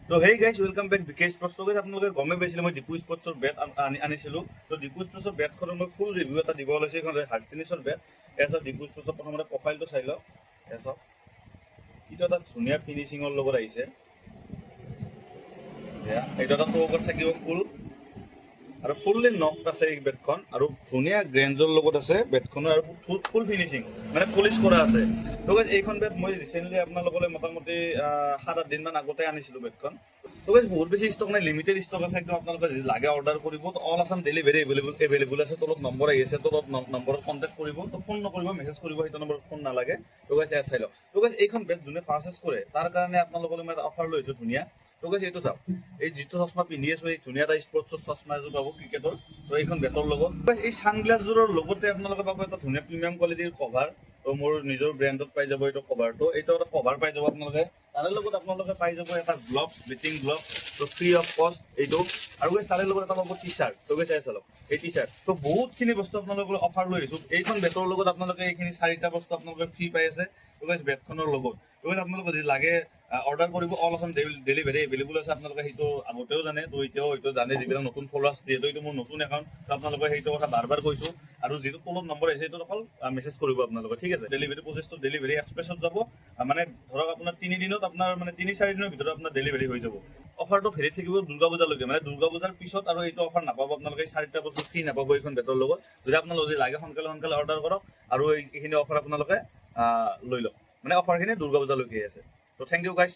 তো hey guys welcome back Bikesh sports. তো guys আপোনালোকে গমেই পাইছিলে মই ডিপু স্পৰ্টছৰ বেট আনিছিলোঁ। তো ডিপু স্পৰ্টছৰ বেটখনৰ মই ফুল ৰিভিউ এটা দিব ওলাইছোঁ। এইখন হাৰ্ড টেনিছৰ বেট। এছ ডিপু স্পৰ্টছৰ প্ৰথমতে প্ৰফাইলটো চাই লওক। এছ কিন্তু এটা ধুনীয়া ফিনিচিঙৰ লগত আহিছে। এইটো এটা ট'কত থাকিব ফুল আৰু ফুল্লি নকড আছে এই বেটখন, আৰু ধুনীয়া গ্ৰেঞ্জৰ লগত আছে বেটখনৰ, আৰু ফুল ফিনিচিং মানে পলিচ কৰা আছে। তো গাইজ এইখন বেট মই ৰিচেণ্টলি আপোনালোকলৈ মোটামুটি 7-8 দিনমান আগতে আনিছিলোঁ বেটখন। তো গাইজ বহুত বেছি ষ্টক নাই, লিমিটেড ষ্টক আছে। একদম আপোনালোকে যি লাগে অৰ্ডাৰ কৰিব। তো অল আছাম ডেলিভাৰী এভেইলেবল আছে। তলত নম্বৰ আহি আছে, তলত নম্বৰত কণ্টেক্ট কৰিব। তো ফোন নকৰিব, মেছেজ কৰিব, সেইটো নম্বৰত ফোন নালাগে। তো গাইজ এয়া চাই লওক। তো গাইজ এইখন বেট যোনে পাৰ্চেছ কৰে তাৰ কাৰণে আপোনালোকলৈ মই এটা অফাৰ লৈছোঁ ধুনীয়া। তো গাইজ এইটো চাওক, এই যিটো চশমা পিন্ধি আছো এই ধুনীয়া এটা স্পৰ্টছৰ চশমা এযোৰ পাব ক্ৰিকেটৰ। তো এইখন বেটৰ লগত এই ছানগ্লাছযোৰৰ লগতে আপোনালোকে পাব এটা ধুনীয়া প্ৰিমিয়াম কোৱালিটিৰ কভাৰ। তো মোৰ নিজৰ ব্ৰেণ্ডত পাই যাব এইটো কভাৰটো। এইটো এটা কভাৰ পাই যাব আপোনালোকে। তাৰে লগত আপোনালোকে পাই যাব এটা গ্লভছ, বেটিং গ্লভছ, তো ফ্ৰী অফ কষ্ট এইটো। আৰু গৈ তাৰে লগত এটা পাব টি চাৰ্ট। তো গৈ চাই চাওক এই টি চাৰ্ট। তো বহুতখিনি বস্তু আপোনালোকৰ অফাৰ লৈ আহিছোঁ। এইখন বেটৰ লগত আপোনালোকে এইখিনি 4টা বস্তু আপোনালোকে ফ্ৰী পাই আছে। তো গৈ বেটখনৰ লগত তো গৈ আপোনালোকে যদি লাগে অৰ্ডাৰ কৰিব। অল আছাম ডেলিভাৰী এভেইলেবল আছে। আপোনালোকে সেইটো আগতেও জানে, তো এতিয়াও হয়তো জানে যিবিলাক নতুন ফলোৱাৰ্ছ। যিহেতু এইটো মোৰ নতুন একাউণ্ট, তো আপোনালোকে সেইটো কথা বাৰ কৈছোঁ। আৰু যিটো তলত নম্বৰ আহিছে সেইটো অকল মেছেজ কৰিব আপোনালোকে, ঠিক আছে। ডেলিভাৰী প্ৰচেছটো ডেলিভাৰী এক্সপ্ৰেছত যাব। মানে ধৰক আপোনাৰ 3 দিনত আপোনাৰ মানে 3-4 দিনৰ ভিতৰত আপোনাৰ ডেলিভাৰী হৈ যাব। অফাৰটো ভেৰি থাকিব দুৰ্গা পূজালৈকে, মানে দুৰ্গা পূজাৰ পিছত আৰু এইটো অফাৰ নাপাব আপোনালোকে। 4টা বস্তু ফ্ৰী নাপাব এইখন বেটৰ লগত। যদি আপোনালোকে যদি লাগে সোনকালে অৰ্ডাৰ কৰক, আৰু এইখিনি অফাৰ আপোনালোকে লৈ লওক। মানে অফাৰখিনি দুৰ্গা পূজালৈকে আছে। তো থেংক ইউ গাইজ।